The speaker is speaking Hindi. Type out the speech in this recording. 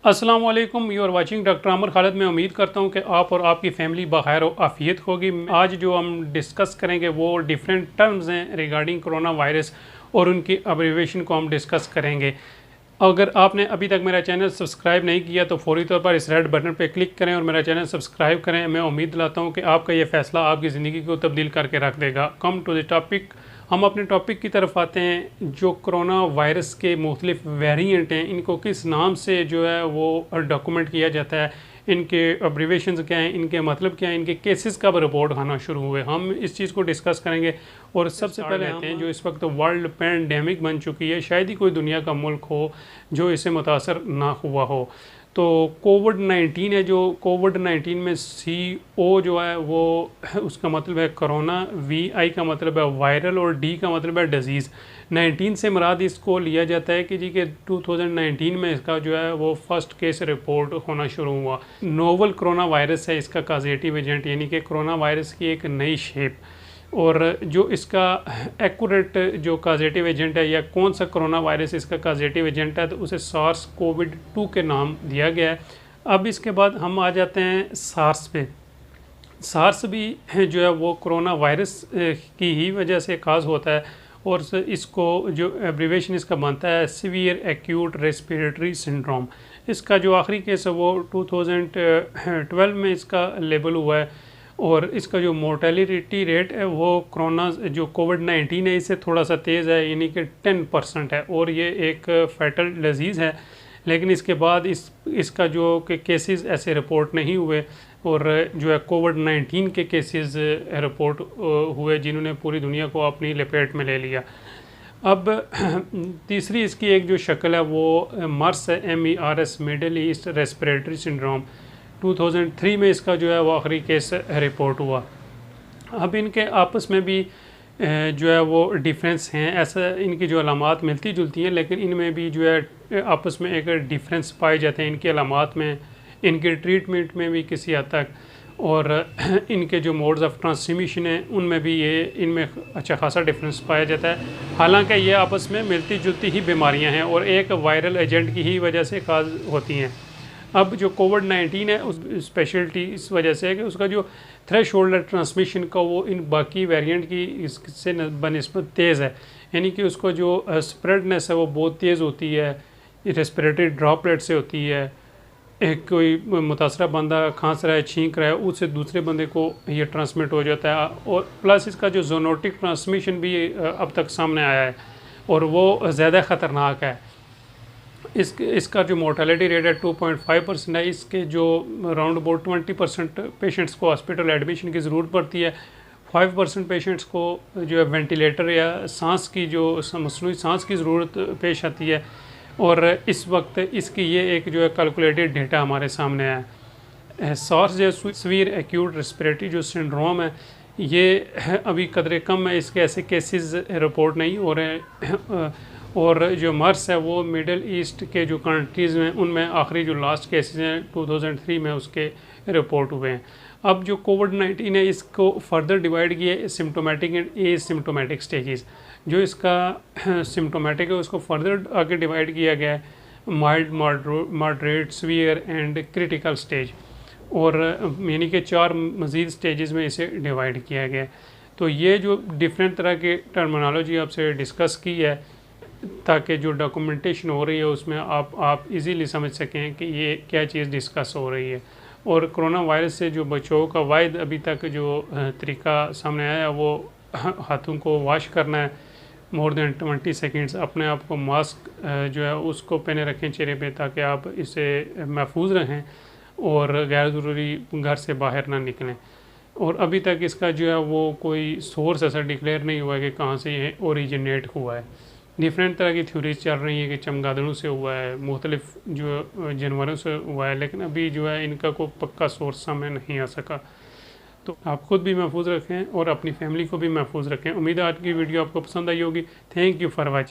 अस्सलाम वालेकुम, you are watching doctor Aamir Khalid. मैं उम्मीद करता हूं कि आप और आपकी फैमिली बखैर और आफियत होगी। आज जो हम डिस्कस करेंगे वो डिफरेंट टर्म्स हैं रिगार्डिंग कोरोना वायरस और उनकी अब्रीविएशन को हम डिस्कस करेंगे। अगर आपने अभी तक मेरा चैनल सब्सक्राइब नहीं किया तो फौरी तौर पर इस रेड बटन पर क्लिक करें और मेरा चैनल सब्सक्राइब करें। मैं उम्मीद दिलाता हूँ कि आपका ये फ़ैसला आपकी ज़िंदगी को तब्दील करके रख देगा। कम टू द टॉपिक, हम अपने टॉपिक की तरफ आते हैं। जो कोरोना वायरस के मुख्तलिफ वेरिएंट हैं, इनको किस नाम से जो है वो डॉक्यूमेंट किया जाता है, इनके अब्रीवेशंस क्या हैं, इनके मतलब क्या हैं, इनके केसेस कब रिपोर्ट आना शुरू हुए, हम इस चीज़ को डिस्कस करेंगे। और सबसे पहले आते हैं जो इस वक्त वर्ल्ड पैंडेमिक बन चुकी है, शायद ही कोई दुनिया का मुल्क हो जो इससे मुतासर ना हुआ हो। तो कोविड-19 है, जो कोविड-19 में CO जो है वो उसका मतलब है कोरोना, VI का मतलब है वायरल और D का मतलब है डिजीज़। 19 से मुराद इसको लिया जाता है कि जी के 2019 में इसका जो है वो फर्स्ट केस रिपोर्ट होना शुरू हुआ। नोवल कोरोना वायरस है इसका काजेटिव एजेंट, यानी कि कोरोना वायरस की एक नई शेप। और जो इसका एक्यूरेट जो काजेटिव एजेंट है या कौन सा कोरोना वायरस इसका काजेटिव एजेंट है, तो उसे सार्स कोविड-2 के नाम दिया गया है। अब इसके बाद हम आ जाते हैं सार्स पे। सार्स भी जो है वो कोरोना वायरस की ही वजह से काज होता है और इसको जो एब्रीवेशन इसका बनता है सीवियर एक्यूट रेस्पिरेटरी सिंड्रोम। इसका जो आखिरी केस है वो 2012 में इसका लेबल हुआ है और इसका जो मोर्टेलिटी रेट है वो कोरोना जो कोविड-19 है इससे थोड़ा सा तेज़ है, यानी कि 10% है और ये एक फैटल डिजीज़ है। लेकिन इसके बाद इसका जो केसेस ऐसे रिपोर्ट नहीं हुए और जो है कोविड-19 के केसेस रिपोर्ट हुए जिन्होंने पूरी दुनिया को अपनी लपेट में ले लिया। अब तीसरी इसकी एक जो शक्ल है वो मर्स है, MERS, middle east respiratory syndrome. 2003 में इसका जो है वो आखिरी केस रिपोर्ट हुआ। अब इनके आपस में भी जो है वो डिफरेंस हैं, ऐसा इनकी जो अलामात मिलती जुलती हैं, लेकिन इनमें भी जो है आपस में एक डिफरेंस पाए जाते हैं इनकी अलामात में, इनके ट्रीटमेंट में भी किसी हद तक, और इनके जो मोड्स ऑफ ट्रांसमिशन हैं उनमें भी ये इनमें अच्छा खासा डिफरेंस पाया जाता है। हालांकि ये आपस में मिलती जुलती ही बीमारियां हैं और एक वायरल एजेंट की ही वजह से काज होती हैं। अब जो कोविड-19 है उस स्पेशलिटी इस वजह से है कि उसका जो थ्रेशोल्ड ट्रांसमिशन का वो इन बाकी वेरिएंट की इससे बनिस्बत तेज़ है, यानी कि उसको जो स्प्रेडनेस है वो बहुत तेज़ होती है, रेस्पिरेटरी ड्रॉपलेट से होती है। एक कोई मुतासरा बंदा खांस रहा है, छींक रहा है, उससे दूसरे बंदे को ये ट्रांसमिट हो जाता है। और प्लस इसका जो जोनोटिक ट्रांसमिशन भी अब तक सामने आया है और वो ज़्यादा ख़तरनाक है। इसका जो मोर्टेलिटी रेट है 2.5% है। इसके जो अराउंड अबाउट 20% पेशेंट्स को हॉस्पिटल एडमिशन की ज़रूरत पड़ती है। 5% पेशेंट्स को जो है वेंटिलेटर या सांस की जो मसनूई सांस की ज़रूरत पेश आती है। और इस वक्त इसकी ये एक जो है कैलकुलेटेड डेटा हमारे सामने है। सार्स जो सीवियर एक्यूट रेस्पिरेटरी जो सिंड्रोम है ये अभी कदरे कम है, इसके ऐसे केसेस रिपोर्ट नहीं हो रहे हैं। और जो मर्स है वो मिडल ईस्ट के जो कंट्रीज़ में उनमें आखिरी जो लास्ट केसेस हैं 2003 में उसके रिपोर्ट हुए हैं। अब जो कोविड-19 है इसको फर्दर डिवाइड किया है सिम्टोमेटिक एंड एसिम्टोमेटिक स्टेजेस। जो इसका सिम्टोमेटिक है उसको फर्दर आगे डिवाइड किया गया है mild, moderate, severe and critical stage, और यानी कि 4 मज़ीद स्टेजेस में इसे डिवाइड किया गया है। तो ये जो डिफरेंट तरह के टर्मिनोलॉजी आपसे डिस्कस की है ताकि जो डॉक्यूमेंटेशन हो रही है उसमें आप इजीली समझ सकें कि ये क्या चीज़ डिस्कस हो रही है। और कोरोना वायरस से जो बचाव का वायद अभी तक जो तरीका सामने आया वो हाथों को वॉश करना है मोर देन 20 सेकेंड्स, अपने आप को मास्क जो है उसको पहने रखें चेहरे पे ताकि आप इसे महफूज रहें और गैर ज़रूरी घर से बाहर ना निकलें। और अभी तक इसका जो है वो कोई सोर्स ऐसा डिक्लेयर नहीं हुआ है कि कहाँ से ये ओरिजिनेट हुआ है। डिफरेंट तरह की थ्योरीज चल रही है कि चमगादड़ों से हुआ है, मुख्तलिफ जो जानवरों से हुआ है, लेकिन अभी जो है इनका कोई पक्का सोर्स सामने नहीं आ सका। तो आप खुद भी महफूज रखें और अपनी फैमिली को भी महफूज रखें। उम्मीद है आज की वीडियो आपको पसंद आई होगी। Thank you for watching.